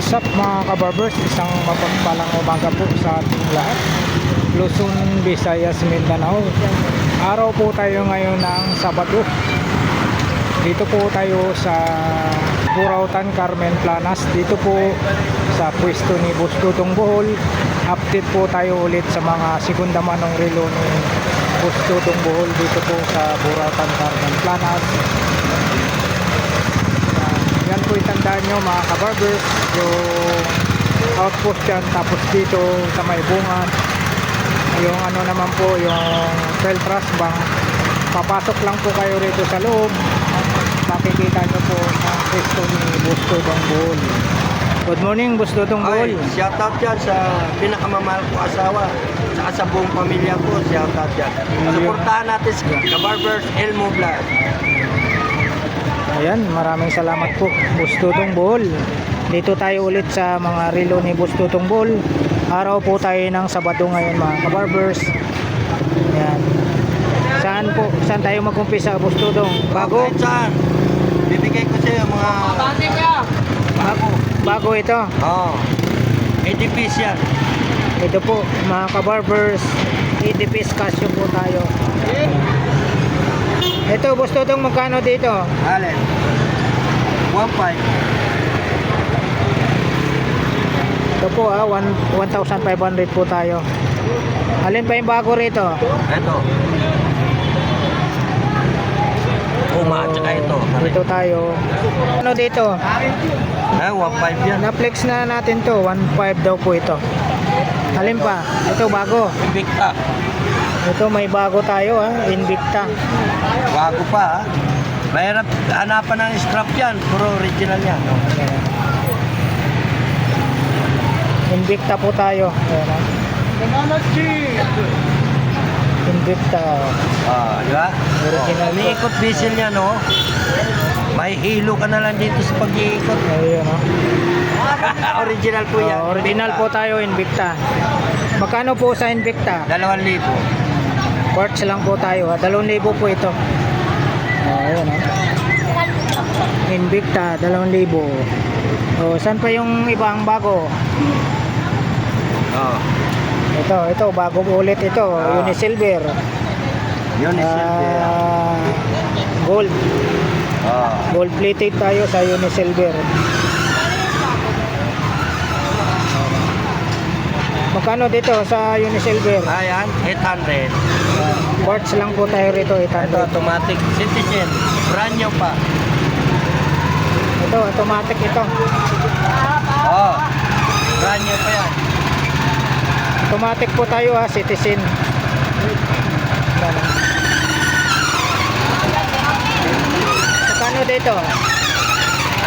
What's up mga kabarbers, isang mapagpalang umaga po sa ating lahat. Luzon, Visayas, Mindanao. Araw po tayo ngayon ng Sabado. Dito po tayo sa Burautan, Carmen Planas. Dito po sa pwesto ni Boss Dudong Bohol. Update po tayo ulit sa mga segunda manong relo ni Boss Dudong Bohol dito po sa Burautan, Carmen Planas. Yan po itandaan nyo mga kabarbers, yung outpost yan. Tapos dito sa may bunga, yung ano naman po, yung Peltras Bank. Papasok lang po kayo rito sa loob, makikita nyo po ang pwesto ni Boss Dudong Bohol. Good morning Boss Dudong Bohol. Shout out yan sa pinakamamahal ko asawa, saka sa buong pamilya ko. Shout out yan. Suportahan natin sa Kabarbers Elmo Vlog. Ayan, maraming salamat po Boss Dudong Bohol. Dito tayo ulit sa mga relo ni Boss Dudong Bohol. Araw po tayo ng Sabado ngayon mga kabarbers. Ayan. Saan tayo mag-umpisa Boss Dudong? Bago? Okay, saan? Bibigay ko sa iyo mga Bago ito. Oo. 80 piece yan. Ito po mga kabarbers, 80 piece Casio po tayo. Ito Boss Dudong, magkano dito? Alin? 1.5. Ito po 1,500 po tayo. Alin pa yung bago rito? Ito. Tsaka ito. Dito tayo. Ano dito? 1.5 yan. Na-flex na natin to, 1,500 daw po ito. Alin pa? Ito bago. Invicta. Ito may bago tayo Invicta. Bago pa ha. Mahirap hanapan ng strap yan. Puro original yan. Invicta po tayo. Invicta. Di ba? Original. Umiikot diesel yan, no? May hilo ka na lang dito sa pag-iikot. Ayun Original po yan. Original po tayo Invicta. Magkano po sa Invicta? 2,000. Quartz lang po tayo 2,000 po ito. Ayun Invicta 2,000. Saan pa yung ibang bago? Ito bago ulit ito. Unisilver. Unisilver. Gold. Gold plated tayo sa Unisilver. Magkano dito sa Unisilver? Ayan, 800. Quartz lang po tayo rito, 800. Ito automatic citizen. Brand new pa. Ito automatic ito. Brand new pa yan. Automatic po tayo Citizen. Magkano dito?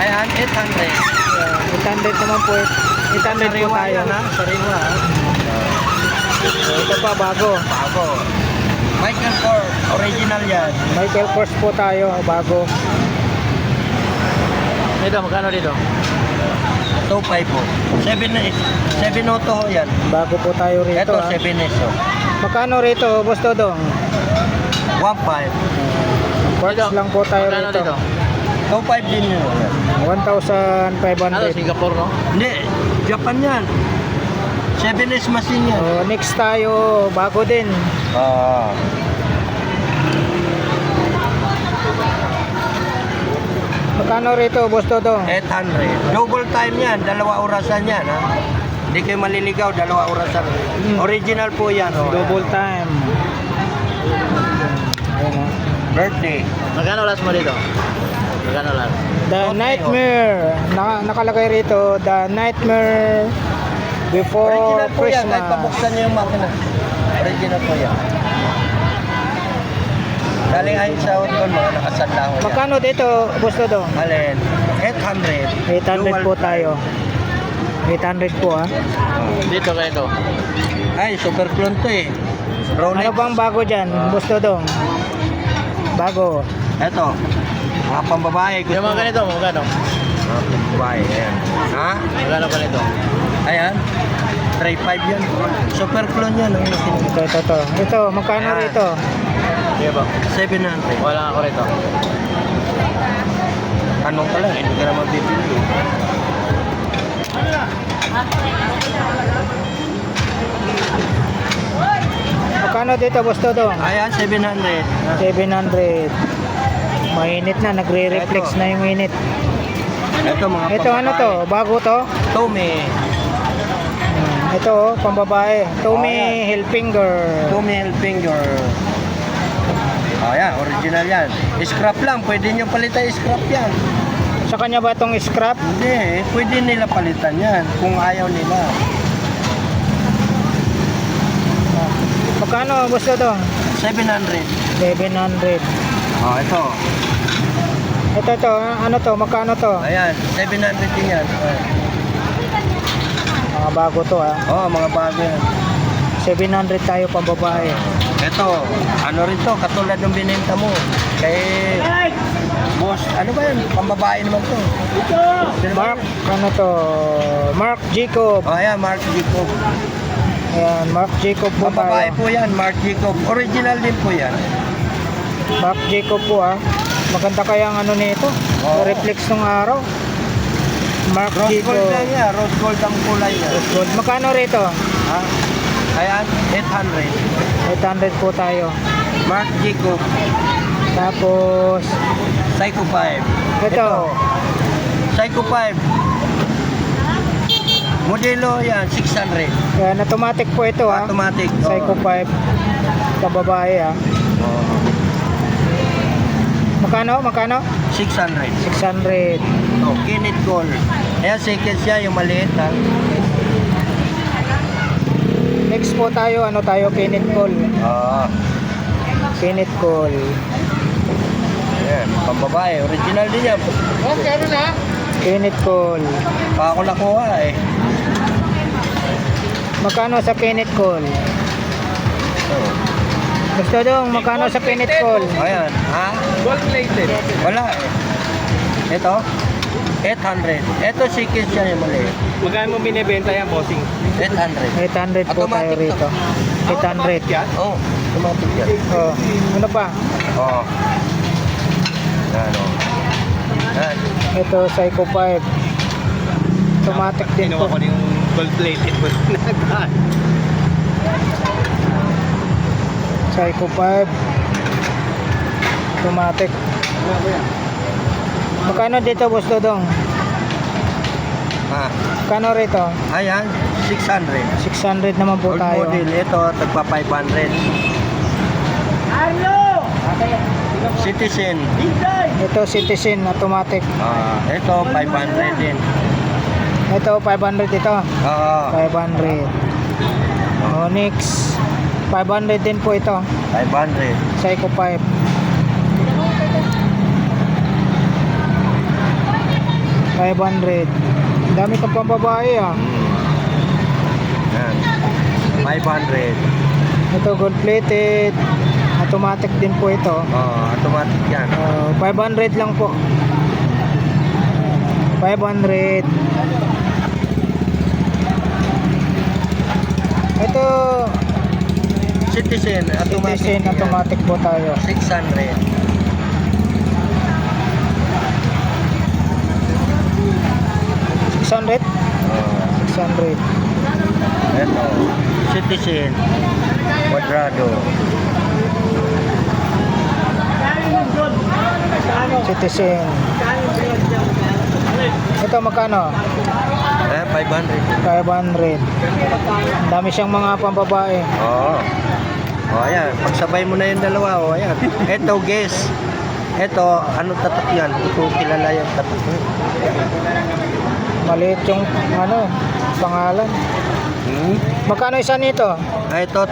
Ayan, 800. 800 naman po. 800 po tayo. Sariwa. Ito pa bago. Michael Kors, original yan. Michael Kors po tayo, bago. Ito, magkano dito? 2.5 po. 7 auto ho yan. Bago po tayo rito. Ito 7S. Magkano rito, Boss Dudong? 1.5. Quartz lang po tayo rito. 2.5 din yun. 1,500. Singapore, no? Hindi, Japan yan. 7S machine yan. Next tayo, bago din. Magkano rito, Boss Dudong? 800. Double time yan. 2 orasan yan, ha? Hindi kayo maliligaw. 2 orasan. Original po yan, Double time. Ayan, Birthday. Magkano last mo dito? Magkano last? The Nightmare. Nakalagay rito, The Nightmare Before Original po yan. Kahit Christmas. pabuksan niyo yung makina. Original po yan. Galing ayon sa Hotdon, mga nakasanda ko yan. Magkano dito, Boss Dudong? Alin? 800. 800 po tayo. 800 po Dito kayo to. Ay, super clone to eh. Rolex. Ano bang bago dyan, Boss Dudong? Bago. Eto. Mga pambabae. Yung mga ganito, magkano? Mga pambabae. Ayan. Ha? Magkano ganito? Ayan. 3.5 yan. Super clone yan. Ito, magkano Ayan. rito? Sige ba? 700. Wala ako rito. Anong pala? Hindi ka naman bibili. Magkano dito, boss Dodong? Ayan, 700. 700. Mainit na, nagre-reflex Ito. na yung init. Ito mga Ito ano to? Bago to? Tommy. Ito oh, pambabae. Tommy Oh, Hilfiger. Tommy Hilfiger. Oh, yan, original yan. Scrap lang, pwede nyo palitan scrap yan. Sa kanya ba itong scrap? Hindi, pwede nila palitan yan kung ayaw nila. Magkano, boss Dodong? 700. 700. Oh, ito. Ito, ano to? Magkano to? Ayan, 700 din yan. Mga bago to ha. Oh, mga bago yan. 700 tayo pambabae. Ito, ano rin to, katulad ng binenta mo. Kay boss, ano ba yan? Pambabae naman to. Mark, ano to? Mark Jacob. Oh, ayan, Mark Jacob. Ayan, Mark Jacob po Pambabae tayo. po yan, Mark Jacob. Original din po yan. Mark Jacob po ha. Maganda kaya ang ano nito? Oo. Reflex ng araw. Mark Rose Jacob. gold lang yan, rose gold ang kulay yan. Rose gold. Magkano rito? Ha? Ayan, 800. 800 po tayo. Mark Jacob, Tapos, Psycho 5. ito. Psycho 5. Modelo yan, 600. Ayan, automatic po ito ha. Automatic. Psycho 5. Pababae ha. Magkano? Magkano? 600. 600. Oh, Kenneth Gold. Ayan, second siya, yung maliit ha. Next po tayo, ano tayo? Kenneth Cole. Ah, Kenneth Cole. ayan, pambabae. Original din yan. Kenneth Cole. Pa ako nakuha eh. Magkano sa Kenneth Cole? Oh. Gusto dong, magkano sa Kenneth Cole? Ayan, ha? Gold plated. Wala eh. Ito, 800. Ito second siya yung maliit. Magkano mo binibenta yan, bossing? 800. 800 po tayo Automatic rito. 800. Oh, automatic yan. Oh, ano pa? Oo. Yan o. Yan. Ito, Psycho 5. Automatic din Kinuha po. ko yung gold plated mo na Psycho 5. Automatic. Magkano dito, boss Dodong? Ha. Magkano rito? Ayan, 600. 600 naman po Old tayo. model. Ito, tagpa 500. Citizen. Ito, Citizen, automatic. Ito, 500 din. Ito, 500 ito. Oo. 500. Onyx. 500 din po ito. 500. Psycho 5. $500. Dami kang pambabae ah. Yan. 500. Ito gold plated. Automatic din po ito. Automatic yan. 500 lang po. 500. Ito, Citizen. Automatic. Citizen, yan. automatic po tayo. 600. 600? 600. Ito. Citizen. Quadrado. Citizen. Ito magkano? 500. 500. Ang dami siyang mga pambabae. Oo. Ayan. Pagsabay mo na yung dalawa. Ayan. Ito, guess. Ito, ano tatak yan? Ito, kilala yung tatak mo. Maliit yung ano, pangalan. Magkano isa nito? Ito,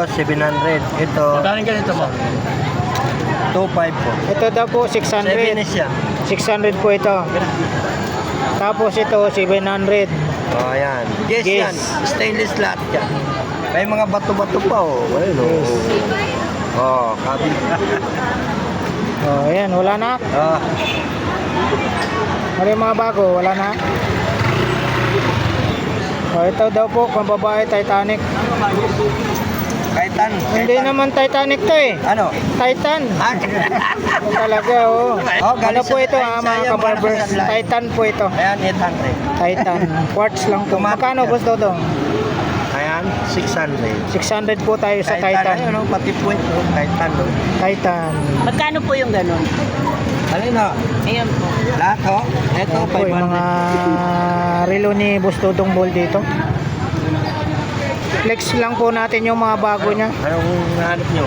700. Ito, Magkano ganito mo? 2.5 po. Ito daw po 7 600. is yan. 600 po ito. Tapos ito 700. Ayan. Yes, Yes. yan. Stainless lahat yan. May mga bato-bato pa, Ayun, Yes. Kabi. Oh, ayan, wala na. Ano yung mga bago? Wala na. Oh, ito daw po, pambabae Titanic. Titan. Hindi naman Titanic to eh. Ano? Titan. Ah, Talaga, oh. Oh, Ano galing po sa- ito ay, mga sayang, kabarbers? malakas ang lahat. Titan po ito. Ayan, 800. Titan. Quartz lang po. Automatic Magkano, yan. Boss Dodong? Ayan, 600. 600 po tayo sa Titan. Ayun, pati puwet. Titan. Oh. Titan. Magkano po yung ganun? Alin na? Ayan po. Lahat ho? Ito, Ayan po yung mga 500. relo ni Boss Dodong Ball dito. Flex lang po natin yung mga bago niya. Anong hanap nyo?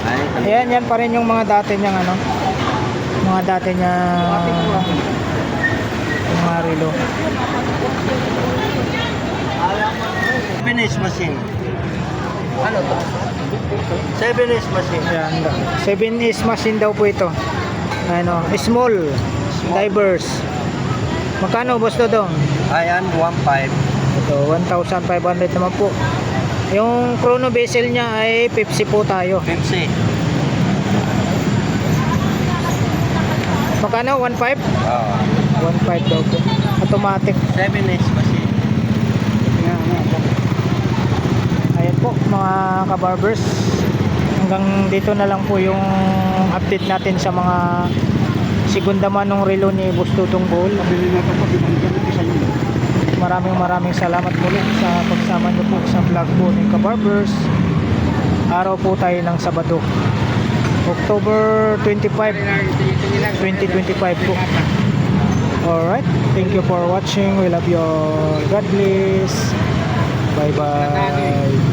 Ay, Ayan, yan pa rin yung mga dati niyang ano. Mga dati niya yung mga relo. Finish machine. Ano to? 7S machine. Ayan. 7 is machine daw po ito. Ano, small divers. Magkano, Boss Dodong? Ayan, 1.5. Ito, 1,500 naman po. Yung chrono bezel niya ay 50 po tayo. 50. Magkano? 1,500? Oo. 1,500 daw po. Automatic. 7S machine. Ayan po mga kabarbers. Hanggang dito na lang po yung update natin sa mga segunda manong relo ni Boss Dodong Ball. Maraming salamat muli sa pagsama niyo po sa vlog po ni Kabarbers. Araw po tayo ng Sabado, October 25, 2025 po. Alright, thank you for watching. We love you all. God bless. Bye bye.